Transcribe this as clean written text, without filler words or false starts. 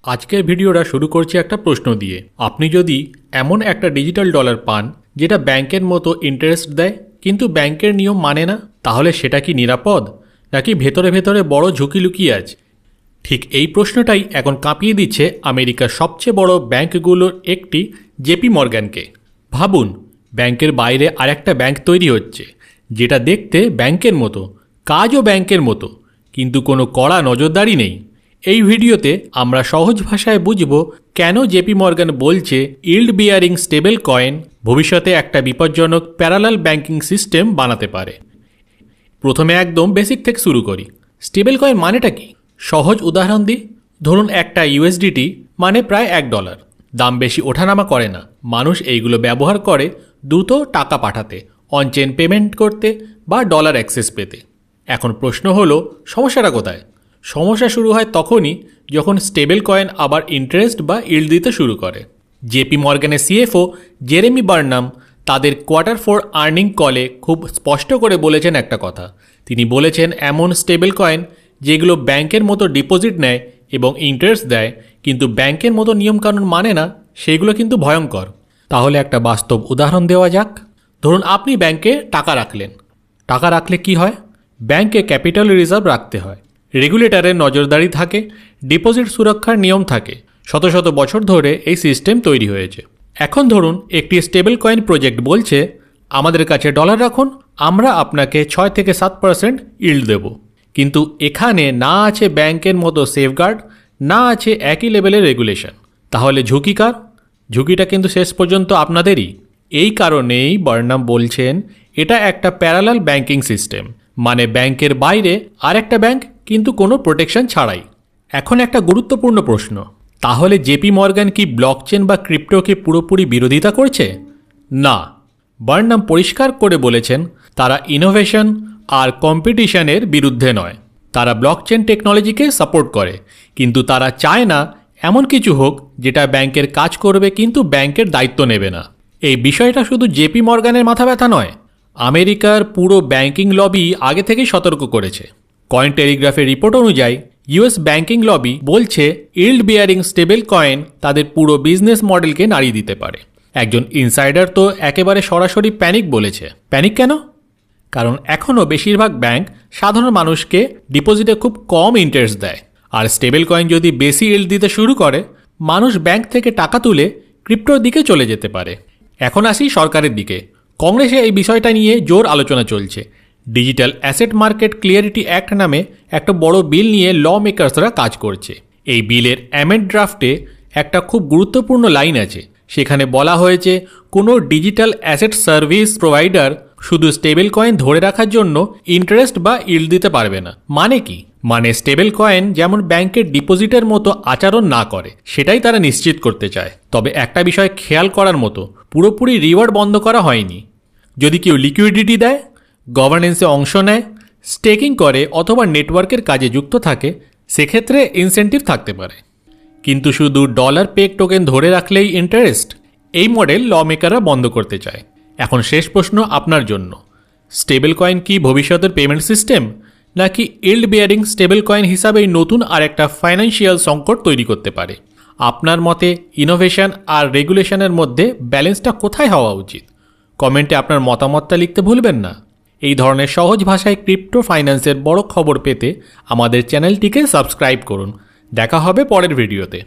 আজকের ভিডিওটা শুরু করছি একটা প্রশ্ন দিয়ে। আপনি যদি এমন একটা ডিজিটাল ডলার পান যেটা ব্যাংকের মতো ইন্টারেস্ট দেয় কিন্তু ব্যাংকের নিয়ম মানে না, তাহলে সেটা কি নিরাপদ নাকি ভেতরে ভেতরে বড় ঝুঁকি লুকিয়ে আছে? ঠিক এই প্রশ্নটাই এখন কাঁপিয়ে দিচ্ছে আমেরিকার সবচেয়ে বড় ব্যাংকগুলোর একটি জেপি মর্গ্যানকে। ভাবুন, ব্যাংকের বাইরে আরেকটা ব্যাংক তৈরি হচ্ছে যেটা দেখতে ব্যাংকের মতো, কাজও ব্যাংকের মতো, কিন্তু কোনো কড়া নজরদারি নেই। এই ভিডিওতে আমরা সহজ ভাষায় বুঝব কেন জেপি মর্গান বলছে ইল্ড বিয়ারিং স্টেবল কয়েন ভবিষ্যতে একটা বিপজ্জনক প্যারালাল ব্যাংকিং সিস্টেম বানাতে পারে। প্রথমে একদম বেসিক থেকে শুরু করি। স্টেবল কয়েন মানেটা কি? সহজ উদাহরণ দিই। ধরুন একটা ইউএসডিটি মানে প্রায় $1। দাম বেশি ওঠানামা করে না। মানুষ এইগুলো ব্যবহার করে দ্রুত টাকা পাঠাতে, অনচেন পেমেন্ট করতে বা ডলার অ্যাক্সেস পেতে। এখন প্রশ্ন হলো, সমস্যাটা কোথায়? সমস্যা শুরু হয় তখনই যখন স্টেবল কয়েন আবার ইন্টারেস্ট বা ইল্ড দিতে শুরু করে। জেপি মর্গানের সিএফও জেরেমি বার্নাম তাদের Q4 আর্নিং কলে খুব স্পষ্ট করে বলেছেন একটা কথা। তিনি বলেছেন এমন স্টেবল কয়েন যেগুলো ব্যাংকের মতো ডিপোজিট নেয় এবং ইন্টারেস্ট দেয় কিন্তু ব্যাংকের মতো নিয়মকানুন মানে না, সেগুলো কিন্তু ভয়ঙ্কর। তাহলে একটা বাস্তব উদাহরণ দেওয়া যাক। ধরুন আপনি ব্যাংকে টাকা রাখলেন। টাকা রাখলে কি হয়? ব্যাংকে ক্যাপিটাল রিজার্ভ রাখতে হয়, রেগুলেটরের নজরদারি থাকে, ডিপোজিট সুরক্ষার নিয়ম থাকে। শত শত বছর ধরে এই সিস্টেম তৈরি হয়েছে। এখন ধরুন একটি স্টেবল কয়েন প্রজেক্ট বলছে আমাদের কাছে ডলার রাখুন, আমরা আপনাকে 6 থেকে 7% ইল্ড দেব। কিন্তু এখানে না আছে ব্যাংকের মতো সেফগার্ড, না আছে একই লেভেলের রেগুলেশন। তাহলে ঝুঁকি কার? ঝুঁকিটা কিন্তু শেষ পর্যন্ত আপনাদেরই। এই কারণেই বার্নাম বলছেন এটা একটা প্যারালাল ব্যাংকিং সিস্টেম, মানে ব্যাংকের বাইরে আরেকটা ব্যাংক কিন্তু কোনো প্রোটেকশন ছাড়াই। এখন একটা গুরুত্বপূর্ণ প্রশ্ন, তাহলে জেপি মর্গান কি ব্লকচেন বা ক্রিপ্টোকে পুরোপুরি বিরোধিতা করছে? না, বার্নাম পরিষ্কার করে বলেছেন তারা ইনোভেশন আর কম্পিটিশনের বিরুদ্ধে নয়। তারা ব্লকচেন টেকনোলজিকে সাপোর্ট করে, কিন্তু তারা চায় না এমন কিছু হোক যেটা ব্যাংকের কাজ করবে কিন্তু ব্যাংকের দায়িত্ব নেবে না। এই বিষয়টা শুধু জেপি মর্গানের মাথা ব্যথা নয়, আমেরিকার পুরো ব্যাংকিং লবি আগে থেকেই সতর্ক করেছে। কয়েন টেলিগ্রাফের রিপোর্ট অনুযায়ী ইউএস ব্যাংকিং লবি বলছে ইল্ড বিয়ারিং স্টেবল কয়েন তাদের পুরো বিজনেস মডেলকে নাড়িয়ে দিতে পারে। একজন ইনসাইডার তো একেবারে সরাসরি প্যানিক বলেছে। প্যানিক কেন? কারণ এখনও বেশিরভাগ ব্যাংক সাধারণ মানুষকে ডিপোজিটে খুব কম ইন্টারেস্ট দেয়, আর স্টেবল কয়েন যদি বেশি ইল্ড দিতে শুরু করে মানুষ ব্যাংক থেকে টাকা তুলে ক্রিপ্টোর দিকে চলে যেতে পারে। এখন আসি সরকারের দিকে। কংগ্রেসে এই বিষয়টা নিয়ে জোর আলোচনা চলছে। Digital asset market clarity act নামে একটা বড় বিল নিয়ে ল মেকার্সরা কাজ করছে। এই বিলের অ্যামেন্ড ড্রাফটে একটা খুব গুরুত্বপূর্ণ লাইন আছে। সেখানে বলা হয়েছে কোনো ডিজিটাল অ্যাসেট সার্ভিস প্রোভাইডার শুধু স্টেবল কয়েন ধরে রাখার জন্য ইন্টারেস্ট বা ইল্ড দিতে পারবে না। মানে কি? মানে স্টেবল কয়েন যেমন ব্যাংকের ডিপোজিটের মতো আচরণ না করে, সেটাই তারা নিশ্চিত করতে চায়। তবে একটা বিষয় খেয়াল করার মতো, পুরোপুরি রিওয়ার্ড বন্ধ করা হয়নি। যদি কেউ লিকুইডিটি দেয়, গভর্নেন্সে অংশ নেয়, স্টেকিং করে অথবা নেটওয়ার্কের কাজে যুক্ত থাকে, সেক্ষেত্রে ইনসেন্টিভ থাকতে পারে। কিন্তু শুধু ডলার পেগ টোকেন ধরে রাখলেই ইন্টারেস্ট, এই মডেল ল মেকাররা বন্ধ করতে চায়। এখন শেষ প্রশ্ন আপনার জন্য, স্টেবল কয়েন কি ভবিষ্যতের পেমেন্ট সিস্টেম, নাকি ইল্ড বিয়ারিং স্টেবল কয়েন হিসাবেই নতুন আর একটা ফাইন্যান্সিয়াল সংকট তৈরি করতে পারে? আপনার মতে ইনোভেশন আর রেগুলেশনের মধ্যে ব্যালেন্সটা কোথায় হওয়া উচিত? কমেন্টে আপনার মতামতটা লিখতে ভুলবেন না। এই ধরনের সহজ ভাষায় ক্রিপ্টো ফাইন্যান্সের বড় খবর পেতে আমাদের চ্যানেলটিকে সাবস্ক্রাইব করুন। দেখা হবে পরের ভিডিওতে।